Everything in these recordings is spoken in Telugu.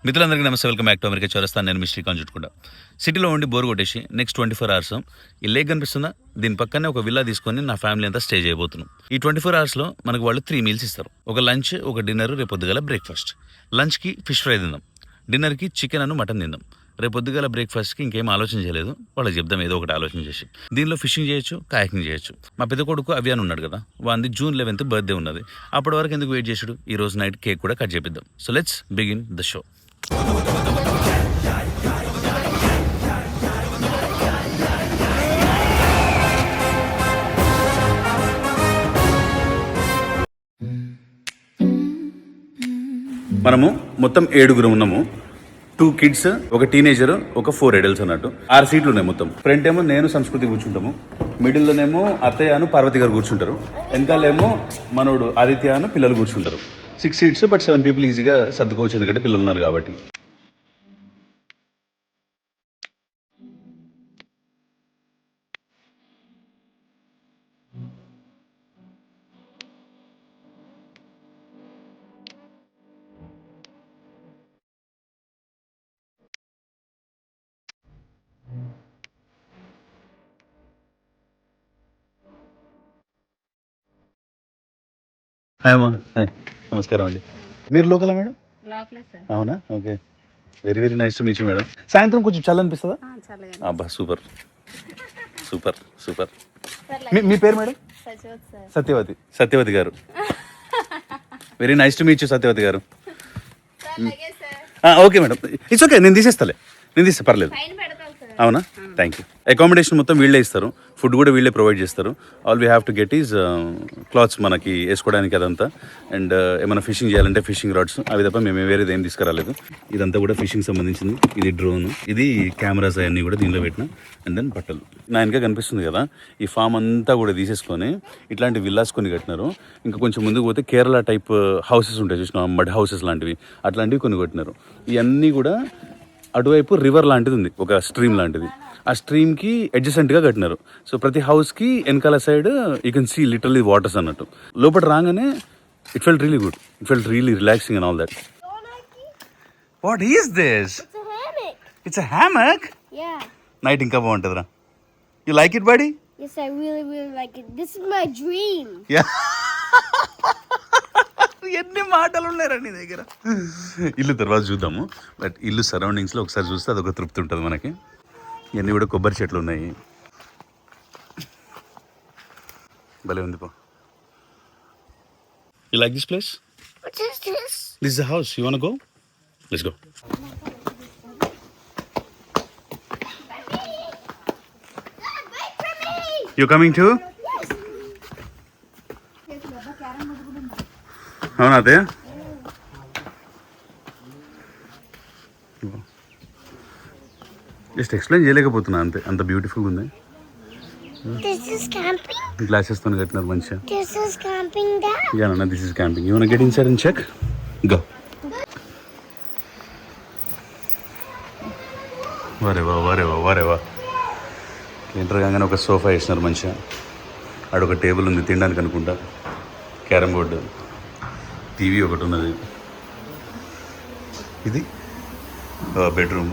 మిత్రులందరికీ నమస్తే, వెల్కమ్ బ్యాక్ టు అమెరికా చౌరస్తా. నేను మీ శ్రీకాంత్ చుట్టుకుంటా. సిటీలో ఉండి బోర్ కొట్టేసి నెక్స్ట్ 24 hours ఈ లేక్ కనిపిస్తుందా, దీని పక్కనే ఒక విల్లా తీసుకొని నా ఫ్యామిలీ అంతా స్టే చేయబోతున్నాం. ఈ 24 hours మనకు వాళ్ళు 3 meals ఇస్తారు. ఒక లంచ్, ఒక డిన్నర్, రేపు పొద్దుగల బ్రేక్ఫాస్ట్. లంచ్కి ఫిష్ ఫ్రై తిందాం, డిన్నర్కి చికెన్ అను మటన్ తిందాం. రేపు పొద్దుగల బ్రేక్ఫాస్ట్కి ఇంకేం ఆలోచన చేయలేదు, వాళ్ళకి చెప్దాం ఏదో ఒకటి ఆలోచన చేసి. దీనిలో ఫిషింగ్ చేయొచ్చు, కాయాకింగ్ చేయొచ్చు. మా పెద్ద కొడుకు అవ్యాన్ ఉన్నాడు కదా, వాంది June 11th బర్త్డే ఉన్నది. అప్పటి వరకు ఎందుకు వెయిట్ చేసాడు, ఈ రోజు నైట్ కేక్ కూడా కట్ చేపిద్దాం. So let's begin the show. మనము మొత్తం 7 ఉన్నాము. 2 kids, ఒక టీనేజర్, ఒక 4 adults అన్నట్టు. 6 సీట్లు ఉన్నాయి మొత్తం. ఫ్రంట్ ఏమో నేను సంస్కృతి కూర్చుంటాము, మిడిల్లోనేమో అత్తయ్య పార్వతి గారు కూర్చుంటారు, వెనకాలేమో మనోడు ఆదిత్య పిల్లలు కూర్చుంటారు. 6 seats, బట్ 7 people ఈజీగా సర్దుకోవచ్చు, ఎందుకంటే పిల్లలు ఉన్నారు కాబట్టి. హాయ్ అమ్మా. హాయ్, నమస్కారం అండి. మీరు లోకలా మేడం? అవునా, okay. Very very nice to meet you madam. సాయంత్రం కొంచెం చల్ల అనిపిస్తుందా? అబ్బా, సూపర్ సూపర్ సూపర్. మీ పేరు మేడం? సత్యవతి గారు. Very nice to meet you Satyavathi గారు. ఓకే మేడం, ఇట్స్ ఓకే, నేను తీసేస్తా పర్లేదు. అవునా, థ్యాంక్ యూ. అకామిడేషన్ మొత్తం వీళ్ళే ఇస్తారు, ఫుడ్ కూడా వీళ్ళే ప్రొవైడ్ చేస్తారు. All we have to get is clothes మనకి వేసుకోవడానికి అదంతా, అండ్ ఏమైనా ఫిషింగ్ చేయాలంటే ఫిషింగ్ రాడ్స్, అవి తప్ప మేము వేరేది ఏం తీసుకురాలేదు. ఇదంతా కూడా ఫిషింగ్ సంబంధించింది. ఇది డ్రోన్, ఇది కెమెరాస్ అవన్నీ కూడా దీనిలో పెట్టిన, అండ్ దెన్ బట్టలు. నా వెనక కనిపిస్తుంది కదా, ఈ ఫామ్ అంతా కూడా తీసేసుకొని ఇట్లాంటి విల్లాస్ కొన్ని కట్టినారు. ఇంకా కొంచెం ముందుకు పోతే కేరళ టైప్ హౌసెస్ ఉంటాయి చూసిన, మడ్ హౌసెస్ లాంటివి, అట్లాంటివి కొన్ని కట్టినారు. ఇవన్నీ కూడా అటువైపు రివర్ లాంటిది ఉంది, ఒక స్ట్రీమ్ లాంటిది. ఆ స్ట్రీమ్కి అడ్జసెంట్గా కట్టినారు. సో ప్రతి హౌస్కి వెనకాల side you can see literally waters అన్నట్టు. లోపల రాగానే it felt really good, it felt really relaxing and all that. What is this? It's a hammock. Night ఇంకా బాగుంటుందిరా. You like it buddy? Yes, I really like it. This is my dream. ఎన్ని మాటలు ఉన్నారా నీ దగ్గర. ఇల్లు తర్వాత చూద్దాము, బట్ ఇల్లు సరౌండింగ్స్లో ఒకసారి చూస్తే అదొక తృప్తి ఉంటుంది మనకి. ఇవన్నీ కూడా కొబ్బరి చెట్లు ఉన్నాయి, భలే ఉంది. పో, you like this place? What is this? This is the house. You wanna go? Let's go. Wait for me. You coming too? అవునా అదే. జస్ట్ ఎక్స్ప్లెయిన్ చేయలేకపోతున్నా అంతే, అంత బ్యూటిఫుల్గా ఉంది. This is camping. గ్లాసెస్తో కట్టినారు మంచిగా. This is camping, Dad. Yeah, no, this is camping. You wanna get inside and check? Go. వరేవా. ఎంటర్ కాగానే ఒక సోఫా వేసినారు మంచిగా. ఆడొక టేబుల్ ఉంది తినడానికి అనుకుంటా, క్యారమ్ బోర్డు, టీవీ ఒకటి ఉన్నది. ఇది బెడ్రూమ్,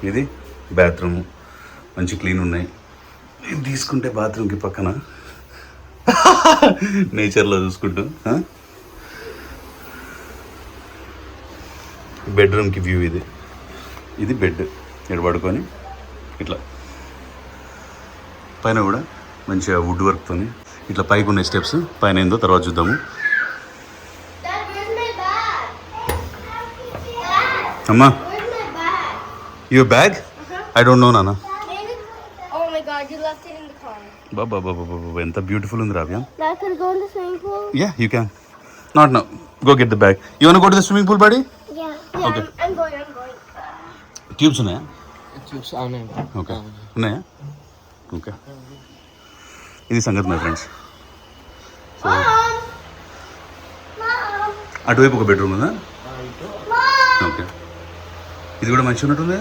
ఇది బాత్రూమ్, మంచి క్లీన్ ఉన్నాయి. ఇది తీసుకుంటే బాత్రూమ్కి పక్కన నేచర్లో చూసుకుంటూ బెడ్రూమ్కి వ్యూ. ఇది బెడ్, ఇక్కడ పడుకొని ఇట్లా. పైన కూడా మంచిగా వుడ్ వర్క్తో ఇట్లా పైకి ఉన్నాయి స్టెప్స్. పైన ఏందో తర్వాత చూద్దాము. Dad, where's my bag? అమ్మా, Where's my bag? Your bag? I don't no నాన్న. Oh my God, you left it in the car. బాబా ఎంత బ్యూటిఫుల్ ఉంది రావ్య. Dad, could I go in the swimming pool? Yeah, you can. Not now. Go get the bag. You want to go to the swimming pool, buddy? Yeah. Okay. I'm going. Tubes ఉన్నాయా? ట్యూబ్స్ అవునండి. ఓకే, ఉన్నాయా? ఓకే, ఇది సంగతి మై ఫ్రెండ్స్. So Mom. అటువైపు ఒక బెడ్రూమ్ ఉందా? ఓకే, ఇది కూడా మంచిగా ఉన్నట్టుంది.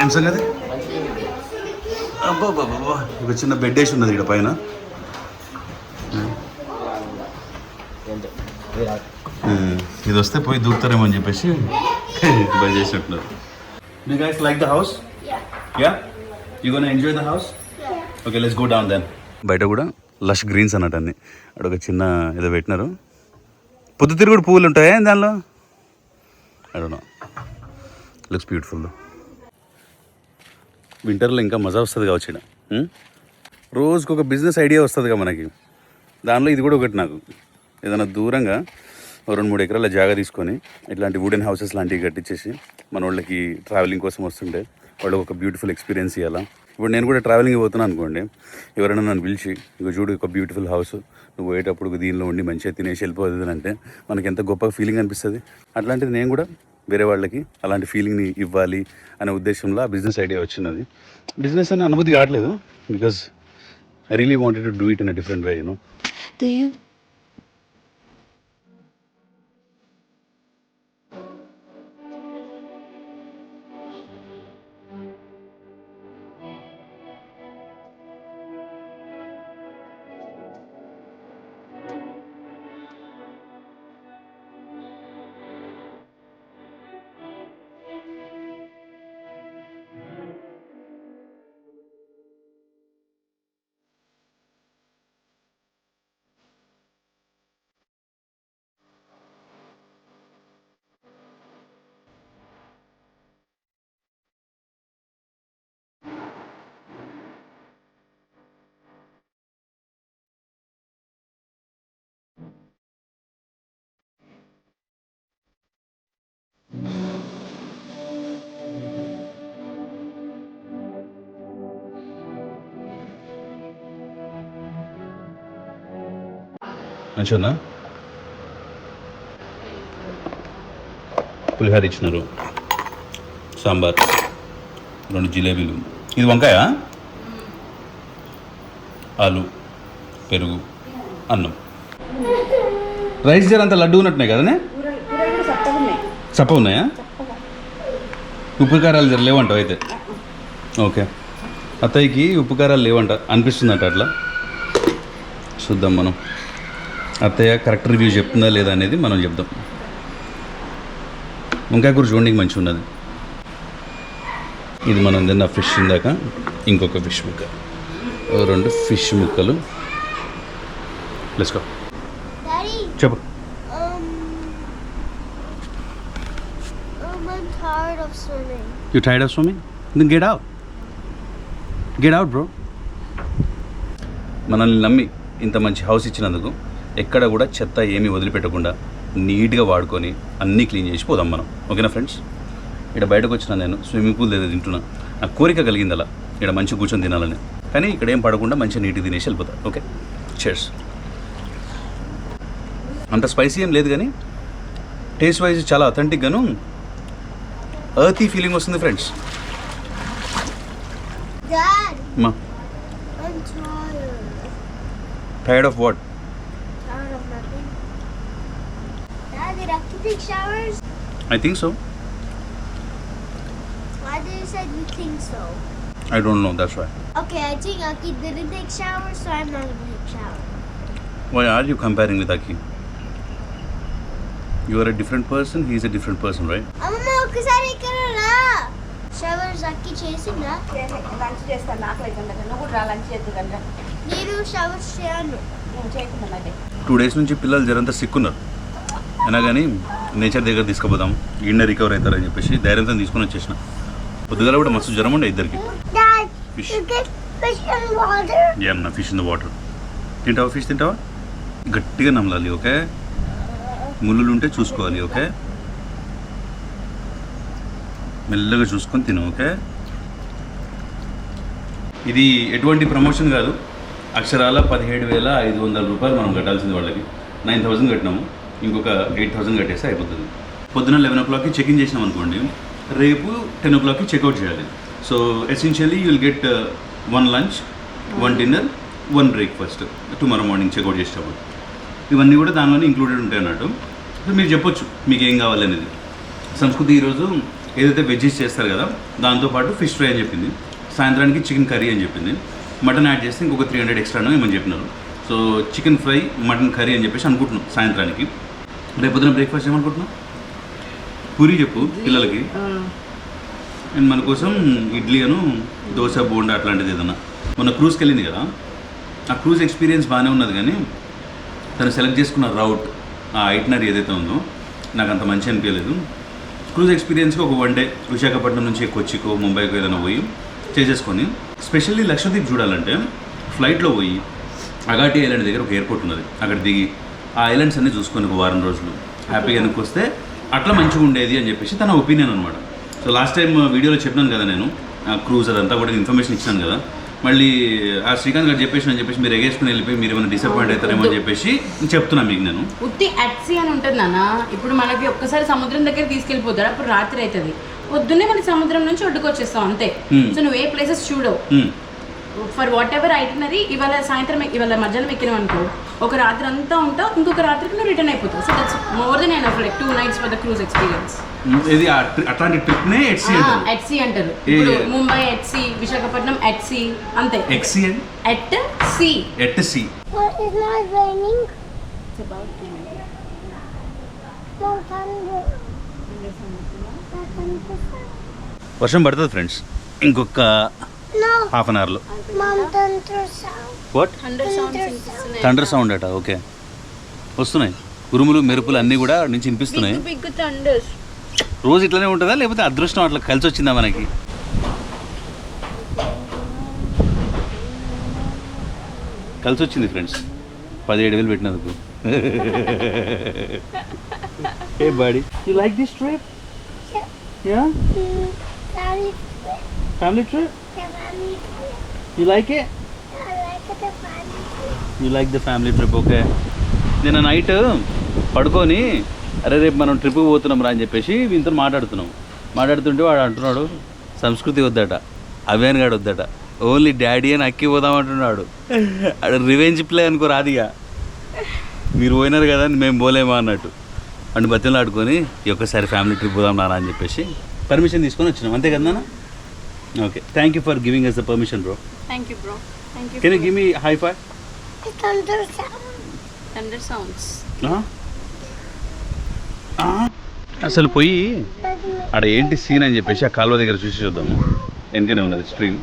ఏం సంగతి? అబ్బా ఒక చిన్న బెడ్ వేసి ఉన్నది ఇక్కడ పైన. ఇది వస్తే పోయి దూకుతారేమో అని చెప్పేసి బై చేసినట్టున్నారు. You guys like the house? Yeah, you gonna enjoy the house? Okay, let's go down then. బయట కూడా లష్ గ్రీన్స్ అన్నట్టు అన్ని అక్కడ ఒక చిన్న ఏదో పెట్టినారు. పొద్దుతిరుగుడు పువ్వులు ఉంటాయా దానిలో? I don't no, looks beautiful. వింటర్లో ఇంకా మజా వస్తుంది కావచ్చు ఇక్కడ. రోజుకు ఒక బిజినెస్ ఐడియా వస్తుంది కదా మనకి, దానిలో ఇది కూడా ఒకటి. నాకు ఏదైనా దూరంగా 2-3 ఎకరాల జాగా తీసుకొని ఇట్లాంటి వుడెన్ హౌసెస్ లాంటివి కట్టించేసి మన వాళ్ళకి ట్రావెలింగ్ కోసం వస్తుంటే వాళ్ళకి ఒక బ్యూటిఫుల్ ఎక్స్పీరియన్స్ ఇవ్వాలా. ఇప్పుడు నేను కూడా ట్రావెలింగ్ పోతున్నాను అనుకోండి, ఎవరైనా నన్ను పిలిచి ఇక చూడు ఒక బ్యూటిఫుల్ హౌస్, నువ్వు పోయేటప్పుడు దీనిలో ఉండి మంచిగా తినేసి వెళ్ళిపోతుంది అంటే మనకి ఎంత గొప్ప ఫీలింగ్ అనిపిస్తుంది. అట్లాంటిది నేను కూడా వేరే వాళ్ళకి అలాంటి ఫీలింగ్ని ఇవ్వాలి అనే ఉద్దేశంలో ఆ బిజినెస్ ఐడియా వచ్చినది. బిజినెస్ అని అనుభూతి కావట్లేదు, because I really wanted to do it in a different way, you know. మంచిగా పులిహోర ఇచ్చినారు, సాంబార్, 2 జిలేబీలు. ఇది వంకాయ, ఆలు, పెరుగు, అన్నం. రైస్ జర అంత లడ్డు ఉన్నట్టున్నాయి కదనే? చప్ప ఉన్నాయా? ఉప్పు కారాలు జర లేవంటావు అయితే? ఓకే, అత్తయ్యకి ఉప్పు కారాలు లేవంట అనిపిస్తుందంట. అట్లా చూద్దాం మనం, అత్తయ్య కరెక్ట్ రివ్యూ చెప్తుందా లేదా అనేది మనం చెప్దాం. వంకాయ కూర చూడండి మంచిగా ఉన్నది. ఇది మనం తిన్న ఫిష్ ఇందాక, ఇంకొక ఫిష్ ముక్క, 2 ఫిష్ ముక్కలు. Let's go. చెప్పు. I'm tired of swimming. You tired of swimming? Then get out. Get out, bro. మనల్ని నమ్మి ఇంత మంచి హౌస్ ఇచ్చినందుకు ఎక్కడ కూడా చెత్త ఏమీ వదిలిపెట్టకుండా నీట్గా వాడుకొని అన్నీ క్లీన్ చేసి పోదాం మనం. ఓకేనా ఫ్రెండ్స్? ఇక్కడ బయటకు వచ్చిన నేను స్విమ్మింగ్ పూల్ దగ్గర తింటున్నా. నాకు కోరిక కలిగింది అలా ఇక్కడ మంచి కూర్చొని తినాలని, కానీ ఇక్కడ ఏం పడకుండా మంచిగా నీట్గా తినేసి వెళ్ళిపోతా. Okay, chairs. అంత స్పైసీ ఏం లేదు, కానీ టేస్ట్ వైజ్ చాలా అథెంటిక్గాను ఎర్తీ ఫీలింగ్ వస్తుంది ఫ్రెండ్స్. Dad, మా I'm tired. Tired of what? Tired of nothing. Dad, did Aki take showers? I think so. Why did you say you think so? I don't know, that's why. Okay, I think Aki didn't take showers, so I'm not gonna take shower. Why are you comparing with Aki? You are a different person, he is a different person, right? అమ్మమ్మ ఒక్కసారి ఇక్కడ రా. షవర్స్ అక్కి చేసిందా? లంచ్ చేస్తాను, నాకు లేకుండా నువ్వు కూడా రా లంచ్ చేద్దుకంటే నేను షవర్స్ చేయను. నేను చేయకుండా అయితే 2 days నుంచి పిల్లలు జరంతా సిక్కున్నారు, అయినా కానీ నేచర్ దగ్గర తీసుకుపోదాం, ఈయన రికవర్ అవుతారని చెప్పేసి ధైర్యంతో తీసుకొని వచ్చేసిన. పొద్దుగాల కూడా మస్తు జ్వరం ఉండే ఇద్దరికి. Dad, Fish. you get fish in water? ఏమన్నా ఫిష్ ఇన్ ద వాటర్ తింటావా? ఫిష్ తింటావా? గట్టిగా నమలాలి, ఓకే? ముళ్ళులు ఉంటే చూసుకోవాలి, ఓకే? మెల్లగా చూసుకొని తిను, ఓకే? ఇది ఎటువంటి ప్రమోషన్ కాదు, అక్షరాల 17,500 రూపాయలు మనం కట్టాల్సింది వాళ్ళకి. 9,000 కట్టినాము, ఇంకొక 8,000 కట్టేస్తే అయిపోతుంది. పొద్దున 11 o'clockకి చెక్ఇన్ చేసినాం అనుకోండి, రేపు 10 o'clockకి చెక్అవుట్ చేయాలి. So essentially you will get 1 lunch, 1 dinner, 1 breakfast tomorrow morning checkout చేసేటప్పుడు. ఇవన్నీ కూడా దానిలోనే ఇంక్లూడెడ్ ఉంటాయి అన్నట్టు. సో మీరు చెప్పొచ్చు మీకు ఏం కావాలి అనేది. సంస్కృతి ఈరోజు ఏదైతే వెజ్జెస్ చేస్తారు కదా, దాంతోపాటు ఫిష్ ఫ్రై అని చెప్పింది, సాయంత్రానికి చికెన్ కర్రీ అని చెప్పింది, మటన్ యాడ్ చేస్తే ఇంకొక 300 ఎక్స్ట్రానో ఏమని చెప్పినారు. So chicken fry mutton curry అని చెప్పేసి అనుకుంటున్నాం సాయంత్రానికి. రేపొద్దున బ్రేక్ఫాస్ట్ ఏమనుకుంటున్నాం? పూరి చెప్పు పిల్లలకి. అండ్ మన కోసం ఇడ్లీ అను దోశ బోండా అట్లాంటిది ఏదన్నా. మొన్న క్రూజ్కి వెళ్ళింది కదా, ఆ క్రూజ్ ఎక్స్పీరియన్స్ బాగానే ఉన్నది, కానీ తను సెలెక్ట్ చేసుకున్న రౌట్ ఆ ఐటనరీ ఏదైతే ఉందో నాకు అంత మంచి అనిపించలేదు. క్రూజ్ ఎక్స్పీరియన్స్కి ఒక 1 డే విశాఖపట్నం నుంచి కొచ్చికో ముంబైకో ఏదైనా పోయి చేసేసుకొని, స్పెషల్లీ లక్షద్వీప్ చూడాలంటే ఫ్లైట్లో పోయి అగాటి ఐలాండ్ దగ్గర ఒక ఎయిర్పోర్ట్ ఉన్నది, అక్కడ దిగి ఆ ఐలాండ్స్ అన్నీ చూసుకొని ఒక వారం రోజులు హ్యాపీగా వెనక్కి వస్తే అట్లా మంచిగా ఉండేది అని చెప్పేసి తన ఒపీనియన్ అనమాట. సో లాస్ట్ టైం వీడియోలో చెప్పినాను కదా నేను, క్రూజ్ అదంతా కూడా ఇన్ఫర్మేషన్ ఇచ్చాను కదా. మళ్ళీ ఆ శ్రీకాంత్ గారు చెప్పేసి అని చెప్పేసి మీరు ఎగేసుకుని వెళ్ళిపోయి మీరు ఏమైనా డిసప్పాయింట్ అవుతారేమో అని చెప్పేసి చెప్తున్నాను మీకు నేను. ఉత్తి అట్సీ అని ఉంటుంది నాన్న. ఇప్పుడు మనకి ఒక్కసారి సముద్రం దగ్గర తీసుకెళ్ళిపోతాడు, అప్పుడు రాత్రి అవుతుంది, పొద్దున్నే మనకి సముద్రం నుంచి ఒడ్డుకు వచ్చేస్తాం అంతే. సో నువ్వు ఏ ప్లేసెస్ చూడవు. ఫర్ వాట్ ఎవర్ ఐటనరీ ఇవాళ సాయంత్రం ఇవాళ మధ్యాహ్నం ఎక్కినాం అనుకో, ఒక రాత్రి అంతా ఉంటావు, ఇంకొక రాత్రికి నువ్వు రిటర్న్ అయిపోతావు. So that's more than enough, like 2 nights for the cruise experience. ఇది అట్లాంటి ట్రిప్నే ఎట్సీ అంటారు. ఎట్సీ అంటారు. ఇప్పుడు ముంబై ఎట్సీ, విశాఖపట్నం ఎట్సీ అంతే. ఎక్సీ అండ్ ఎట్ సీ. ఎట్ సీ. What is not raining? It's about to rain. No thunder. వర్షం పడుతుంది ఫ్రెండ్స్ ఇంకొక No. హాఫ్ అన్ అవర్లో. Mom, thunder sound. What? Thunder sounds వినిపిస్తున్నాయి. థండర్ సౌండ్ అట. ఓకే, వస్తున్నాయి ఉరుములు మెరుపులు అన్నీ కూడా నుంచి వినిపిస్తున్నాయి. Big thunders. రోజు ఇట్లనే ఉంటుందా లేకపోతే అదృష్టం అట్లా కలిసి వచ్చిందా మనకి? కలిసి వచ్చింది ఫ్రెండ్స్ 17,000 పెట్టినందుకు. Hey buddy, you like this trip? Yeah, Family. Family trip. The family. You like it? I like the family. You like the family trip. Okay, నేను నైట్ పడుకొని అరే రేపు మనం ట్రిప్కి పోతున్నాం రా అని చెప్పేసి వీళ్ళతో మాట్లాడుతుంటే వాడు అంటున్నాడు సంస్కృతి వద్దట, అభియాన్ గాడు వద్దట, ఓన్లీ డాడీ అని అక్కి పోదామంటున్నాడు. అక్కడ రివెంజ్ ప్లే అనుకో రాదిగా, మీరు పోయినారు కదా మేము పోలేమా అన్నట్టు. అండ్ బతిలో ఆడుకొని ఈ ఒక్కసారి ఫ్యామిలీ ట్రిప్ పోదాం నాన్న అని చెప్పేసి పర్మిషన్ తీసుకొని వచ్చినాం, అంతే కదా నాన్న? Okay, thank you for giving us the permission bro. Thank you bro. Thank you. Can you give me high five? The thunder sound. Thunder sounds. అసలు పోయి ఆడ ఏంటి సీన్ అని చెప్పేసి ఆ కాలువ దగ్గర చూసి చూద్దాము. ఎందుకనే ఉన్నది స్ట్రీమ్.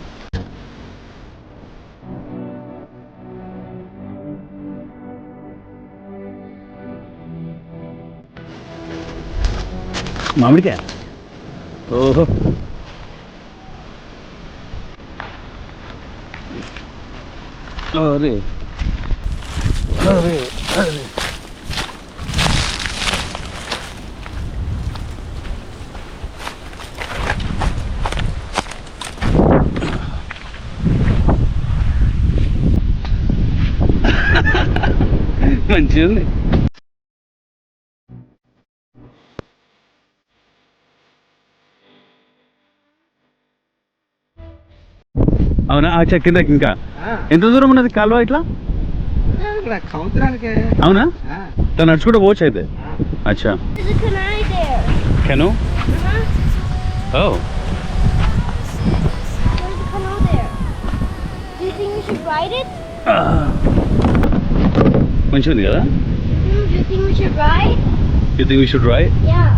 మామిడికాయ. ఓహో, అరే అరే అరే. మంచిగా ఉంది. అవునా? అచ్చా, కిందకి ఇంకా ఎంత దూరం ఉన్నది కాలువ ఇట్లా? అవునా? తను నడుచుకుంటూ పోవచ్చు అయితే. అచ్చా, There's a canal there. కెను. Oh, There's a canal there. Do you think we should ride it? మంచిగా ఉంది కదా? Do you think we should ride? You think we should ride? Yeah.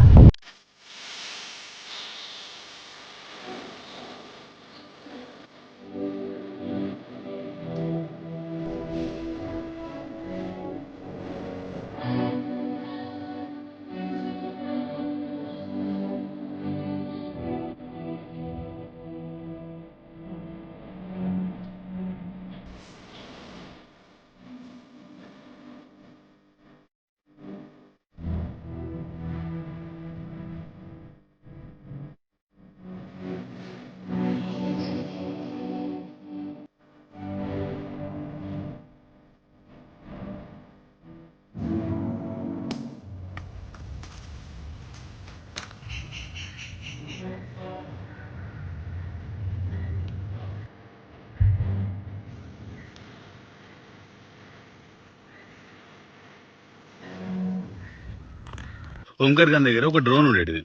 Omkar గారి దగ్గర ఒక డ్రోన్ ఉండేది.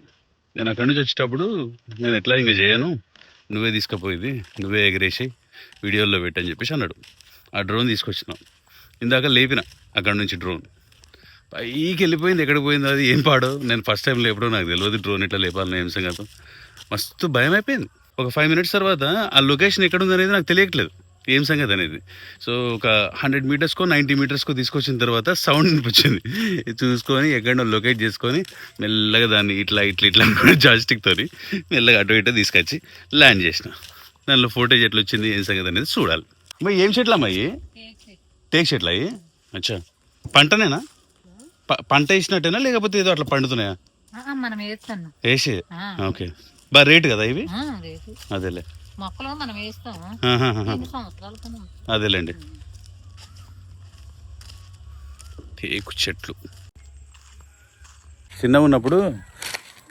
నేను అక్కడి నుంచి వచ్చేటప్పుడు నేను ఎట్లా ఇంకా చేయను, నువ్వే తీసుకుపోయింది, నువ్వే ఎగరేసి వీడియోల్లో పెట్టని చెప్పేసి అన్నాడు. ఆ డ్రోన్ తీసుకొచ్చినాం. ఇందాక లేపిన అక్కడ నుంచి డ్రోన్ పైకి వెళ్ళిపోయింది. ఎక్కడికి పోయింది అది ఏం పాడో, నేను ఫస్ట్ టైం లేపడం నాకు తెలియదు డ్రోన్ ఎట్లా లేపాలని ఏం సంగతం. మస్తు భయం అయిపోయింది. ఒక 5 minutes తర్వాత ఆ లొకేషన్ ఎక్కడ ఉంది అనేది నాకు తెలియట్లేదు ఏం సంగతి అనేది. సో ఒక 100 meters 90 meters తీసుకొచ్చిన తర్వాత సౌండ్ వినిపించింది. చూసుకొని ఎక్కడో లొకేట్ చేసుకొని మెల్లగా దాన్ని ఇట్లా జాస్టిక్తో మెల్లగా అటు ఇటు తీసుకొచ్చి ల్యాండ్ చేసిన. దానిలో ఫోటేజ్ ఎట్లా వచ్చింది ఏం సంగతి అనేది చూడాలి. మరి ఏం చెట్లు అమ్మాయి? టేక్ చెట్లు అయ్యి. అచ్చా, పంటనేనా? పంట వేసినట్టేనా లేకపోతే ఏదో అట్లా పండుతున్నాయా? మనం వేస్తాను వేసే. ఓకే, బాగా రేటు కదా ఇవి? అదేలే, మొక్కలు మనం వేస్తాం సంవత్సరాలు. అదేలేండి. టేకు చెట్లు చిన్నగా ఉన్నప్పుడు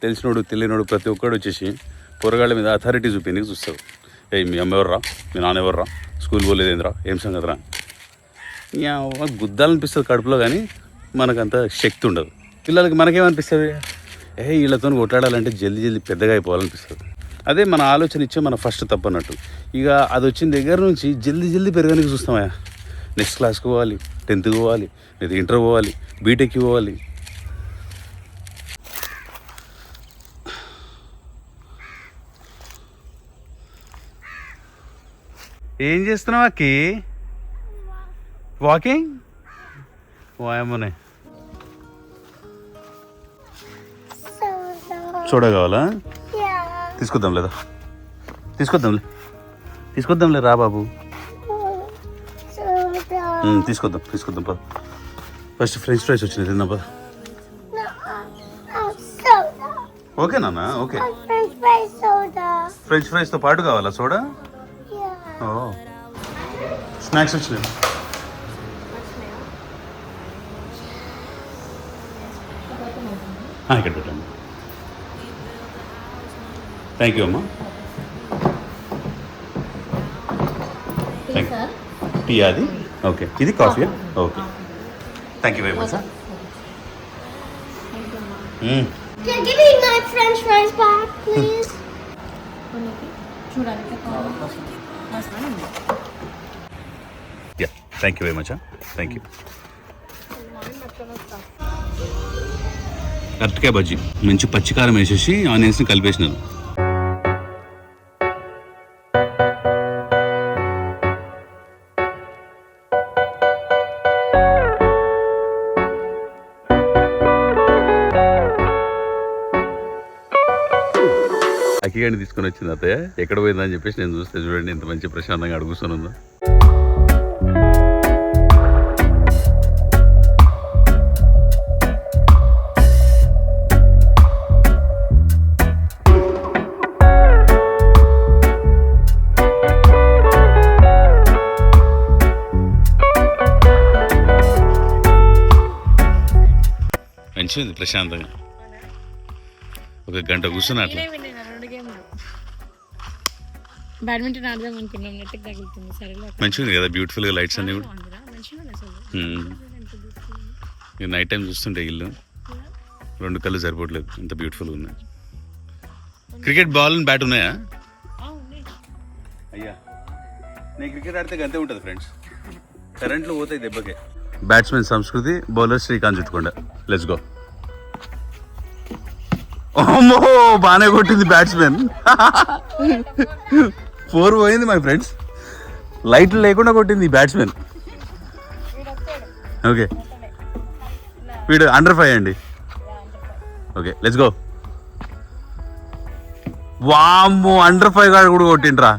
తెలిసినోడు తెలియనోడు ప్రతి ఒక్కడు వచ్చేసి కూరగాయల మీద అథారిటీ చూపించడానికి చూస్తావు. మీ అమ్మ ఎవర్రా, మీ నాన్న ఎవర్రా, స్కూల్ పోలేదేంద్రా, ఏం సంగతిరా, గుద్దాలనిపిస్తుంది కడుపులో, కానీ మనకంత శక్తి ఉండదు. పిల్లలకి మనకేమనిపిస్తుంది, వీళ్ళతో కొట్లాడాలంటే జల్దీ పెద్దగా అయిపోవాలనిపిస్తుంది. అదే మన ఆలోచన ఇచ్చే మన ఫస్ట్ తప్పు అన్నట్టు. ఇక అది వచ్చిన దగ్గర నుంచి జల్దీ పెరగడానికి చూస్తామా. నెక్స్ట్ క్లాస్కి పోవాలి, 10th పోవాలి, లేదా ఇంటర్ పోవాలి, బీటెక్కి పోవాలి. ఏం చేస్తున్నావు అక్కి? వాకింగ్? వాయమ్మనే. చూడ కావాలా? తీసుకొద్దాంలే రా బాబు. తీసుకొద్దాం పద. ఫస్ట్ ఫ్రెంచ్ ఫ్రైస్ వచ్చినాయి తిందాం పద. ఓకే నాన్న, ఓకే. ఫ్రెంచ్ ఫ్రైస్తో పాటు కావాలా సోడా? ఓ, స్నాక్స్ వచ్చినాయి. ఇక్కడ పెట్టండి. థ్యాంక్ యూ అమ్మా. టీ అది? ఓకే, ఇది coffee? Okay, thank you very much sir. Can you give me my French fries back, please? Yeah, thank you very much. Thank you. అరటికాయ బజ్జీ మంచి పచ్చికారం వేసేసి ఆనియన్స్ని కలిపేసినాను. అక్కిగాని తీసుకొని వచ్చింది అత్తయ్య. ఎక్కడ పోయిందని చెప్పేసి నేను చూస్తే చూడండి ఎంత మంచి ప్రశాంతంగా అడుగుతుందో. మంచిగా ప్రశాంతంగా ఒక గంట కూర్చున్నా అట్లా. బ్యాడ్మింటన్ ఆడదాం అనుకున్నాం, నెట్కి తగులుతుంది. సరేలే, మంచిగా ఉంది కదా, బ్యూటిఫుల్గా లైట్స్ అన్నీ కూడా. నైట్ టైం చూస్తుంటే ఇల్లు 2 కళ్ళు సరిపోవట్లేదు, ఎంత బ్యూటిఫుల్గా ఉన్నాయి. క్రికెట్ బాల్ అండ్ బ్యాట్ ఉన్నాయా? అయ్యా, నేను క్రికెట్ ఆడితే గంతే ఉంటుంది ఫ్రెండ్స్, కరెంట్లు పోతాయి దెబ్బకే. Batsmen Samskruthi, bowler Srikanth Chuttukonda. Let's go. ఓమో, బాగానే కొట్టింది బ్యాట్స్మెన్. 4 పోయింది మై ఫ్రెండ్స్, లైట్లు లేకుండా కొట్టింది ఈ బ్యాట్స్మెన్. ఓకే, వీడు అండర్ 5 అండి. Okay, let's go. వామ్మో, అండర్ 5 గాడు కూడా కొట్టిండ్రా.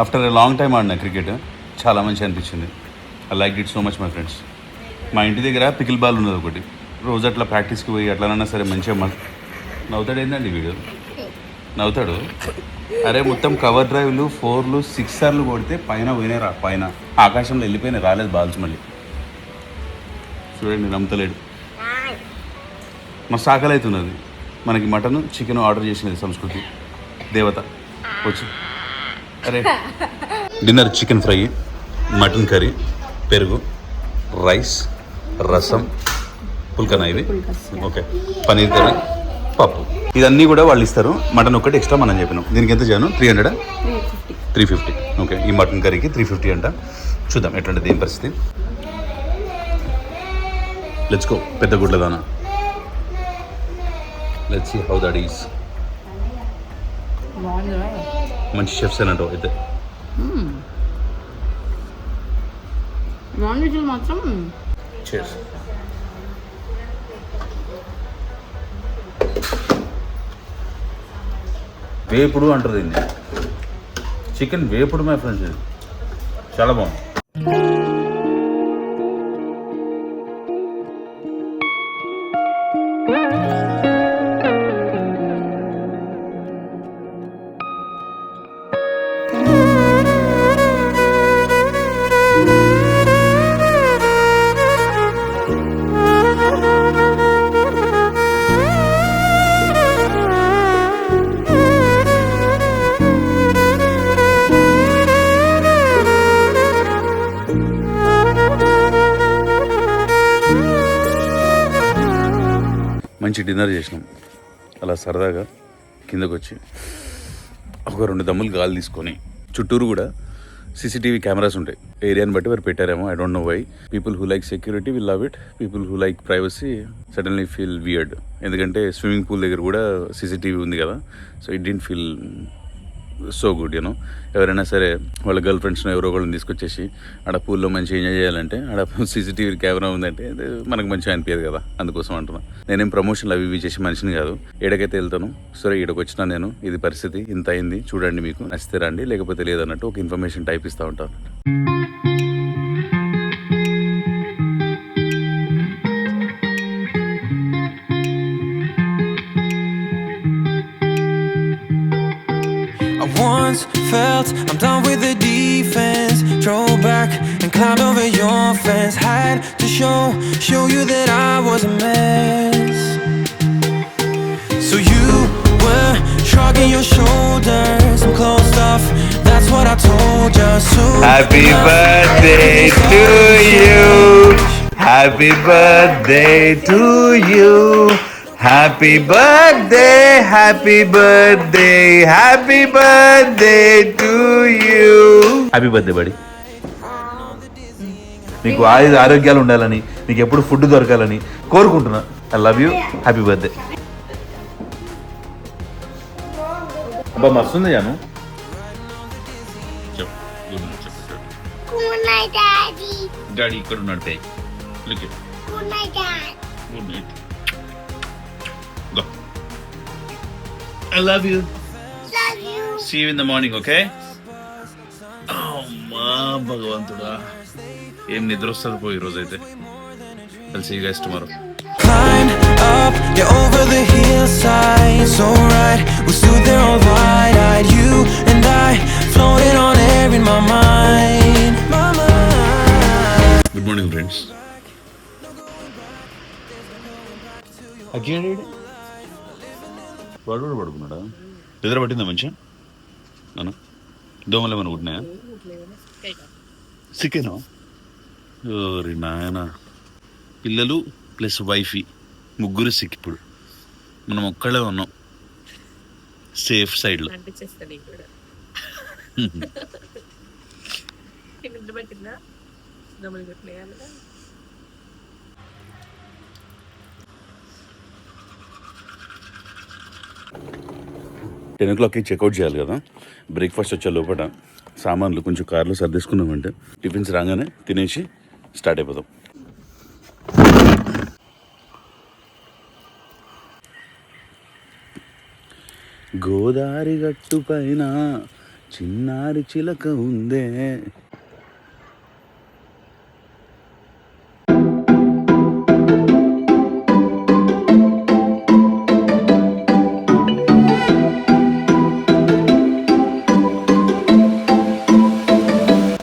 ఆఫ్టర్ ఎ లాంగ్ టైం ఆడినా క్రికెట్, చాలా మంచి అనిపించింది. I like it so much my friends. మా ఇంటి దగ్గర పికిల్ బాల్ ఉన్నది ఒకటి, రోజు అట్లా ప్రాక్టీస్కి పోయి అట్లనన్నా సరే మంచిగా నవ్వుతాడు. ఏంటండి వీడు నవ్వుతాడు? అరే మొత్తం కవర్ డ్రైవ్లు 4లు 6 కొడితే పైన పోయినాయి రా, పైన ఆకాశంలో వెళ్ళిపోయినాయి, రాలేదు బాల్స్ మళ్ళీ. చూడండి నమ్ముతలేడు. మస్తు ఆకలి అవుతున్నది. మనకి మటన్ చికెన్ ఆర్డర్ చేసినది సంస్కృతి దేవత వచ్చి. అరే dinner chicken fry, mutton curry, పెరుగు, రైస్, రసం, పుల్కనా ఇది ఓకే, పన్నీర్ కర్రీ, పప్పు, ఇదన్నీ కూడా వాళ్ళు ఇస్తారు. మటన్ ఒక్కటి ఎక్స్ట్రా మనం చెప్పినాం. దీనికి ఎంత చేయను? 300, 350. ఓకే, ఈ మటన్ కర్రీకి 350 అంట. చూద్దాం ఎట్లుంటుంది ఏం పరిస్థితి. Let's go. పెద్ద గుడ్ల దానా, let's see how that is. మంచి షెఫ్స్ అన్నట్టు అయితే. నాన్ వెజ్ మాత్రం చేర్స్. వేపుడు అంటారు దీన్ని, చికెన్ వేపుడు మై ఫ్రెండ్స్. ఇది చాలా బాగుంది. మంచి డిన్నర్ చేసినాం. అలా సరదాగా కిందకు వచ్చి ఒక 2 దమ్ములు గాలి తీసుకొని, చుట్టూరు కూడా సీసీటీవీ కెమెరాస్ ఉంటాయి. ఏరియాని బట్టి వారు పెట్టారేమో, I don't know why. People who like security will love it, people who like privacy suddenly feel weird. ఎందుకంటే స్విమ్మింగ్ పూల్ దగ్గర కూడా సీసీటీవీ ఉంది కదా, so it didn't feel so good you know. ఎవరైనా సరే వాళ్ళ గర్ల్ ఫ్రెండ్స్ని ఎవరో ఒకళ్ళని తీసుకొచ్చేసి ఆడ పూల్లో మంచిగా ఎంజాయ్ చేయాలంటే ఆడ సీసీటీవీ కెమెరా ఉందంటే మనకు మంచిగా అనిపించదు కదా, అందుకోసం అంటున్నా. నేనేం ప్రమోషన్లు అవి ఇవి చేసి మనిషిని కాదు. ఏడకైతే వెళ్తాను, సరే ఈడకి వచ్చినా నేను, ఇది పరిస్థితి ఇంత అయింది చూడండి, మీకు నచ్చితే రండి లేకపోతే లేదన్నట్టు ఒక ఇన్ఫర్మేషన్ టైప్ ఇస్తూ ఉంటాను. I once felt I'm done with the defense. Drove back and climbed over your fence. Had to show you that I was a mess. So you were shrugging your shoulders. Some close stuff, that's what I told you. So Happy birthday to you. Happy birthday to you. Happy birthday, happy birthday, happy birthday to you. Happy birthday buddy. నీకు ఆరోగ్యాలు ఉండాలని, నీకు ఎప్పుడు ఫుడ్ దొరకాలని కోరుకుంటున్నా. I love you. Happy birthday. అబ్బా మస్తుంది జాను. Good night, Daddy. డాడీ ఇక్కడ ఉన్నాడు. పే look it. Good night, Dad. Good night. Go. I love you. Love you. See you in the morning, okay? అమ్మా భగవంతుడా, ఏం నిద్ర వస్తుంది పోయి ఈరోజు అయితే. I'll see you guys tomorrow. climbed up, yeah, over the hillside. So right, we stood there all wide-eyed. You and I floated on air in my mind, my mind. Good morning, friends. Again, వాడు పడుకున్నాడా? నిద్ర పట్టిందా మంచిగా? నాన్న దోమలు ఏమైనా కుట్టినాయా? చికెనా? ఓరి నాయన, పిల్లలు ప్లస్ వైఫీ ముగ్గురు సిక్. ఇప్పుడు మనం ఒక్కడే ఉన్నాం సేఫ్ సైడ్లో. టెన్ ఓ క్లాక్కి చెక్అవుట్ చేయాలి కదా. బ్రేక్ఫాస్ట్ వచ్చే లోపల సామాన్లు కొంచెం కార్లో సర్దేసుకున్నామంటే టిఫిన్స్ రాగానే తినేసి స్టార్ట్ అయిపోతాం. గోదారి గట్టు పైన చిన్నారి చిలక ఉందే.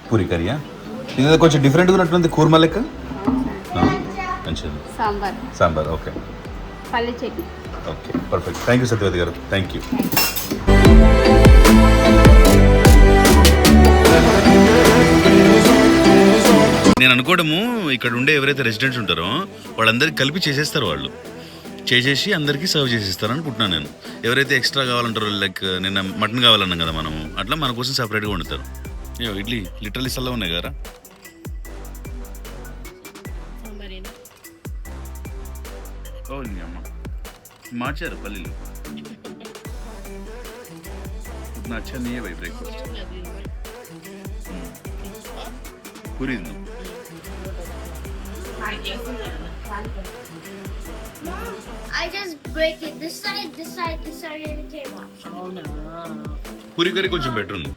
పూరి కర్రీయా? ఇది కొంచెం డిఫరెంట్గా ఉన్నట్టుంది, కూర్మా లెక్క. మంచిది. సాంబార్ ఓకే. పల్లె chutney. Okay perfect. Thank you Satyavati garu, thank you. నేను అనుకోవడము ఇక్కడ ఉండే ఎవరైతే రెసిడెంట్స్ ఉంటారో వాళ్ళందరికీ కలిపి చేసేస్తారు, వాళ్ళు చేసేసి అందరికీ సర్వ్ చేసేస్తారు అనుకుంటున్నాను నేను. ఎవరైతే ఎక్స్ట్రా కావాలంటారో, లైక్ నిన్న మటన్ కావాలన్నాం కదా మనము, అట్లా మన కోసం సపరేట్గా వండుతారు. అయ్యో ఇడ్లీ లిటరల్లీ చల్లగా ఉన్నాయి కదా. ఓ అమ్మ మార్చారు పల్లీలు. इतना अच्छा नहीं है भाई ब्रेकफास्ट. पूरी दिन I just break it this side, and it came off. Puri curry కొంచెం బెటర్ ఉంది.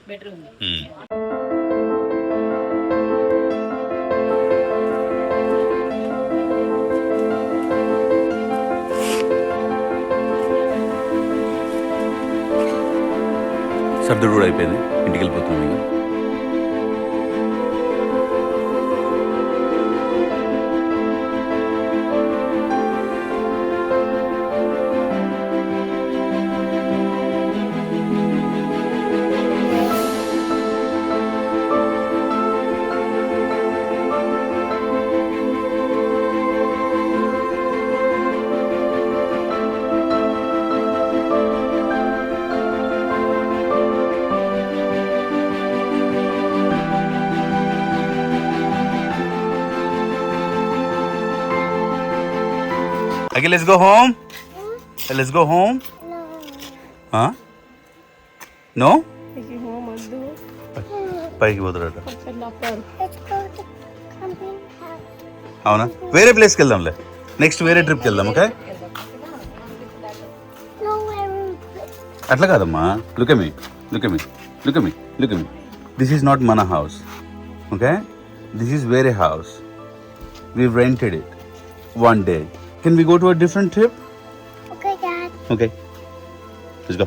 సర్దుడు కూడా అయిపోయింది, ఇంటికి వెళ్ళిపోతున్నాం ఇక. Okay, let's go home. Let's go home. Huh? No? పైకి పోతాడట. Let's go to camping house. అవునా, వేరే ప్లేస్కి వెళ్దాంలే, నెక్స్ట్ వేరే ట్రిప్కి వెళ్దాం. ఓకే, No, where అట్లా కాదమ్మా. Look at me, look at me, look at me, look at me. This is not మన హౌస్. ఓకే, దిస్ ఈజ్ వేరే house. We rented it one day. Can we go to a different trip? Okay, Dad. Okay, let's go.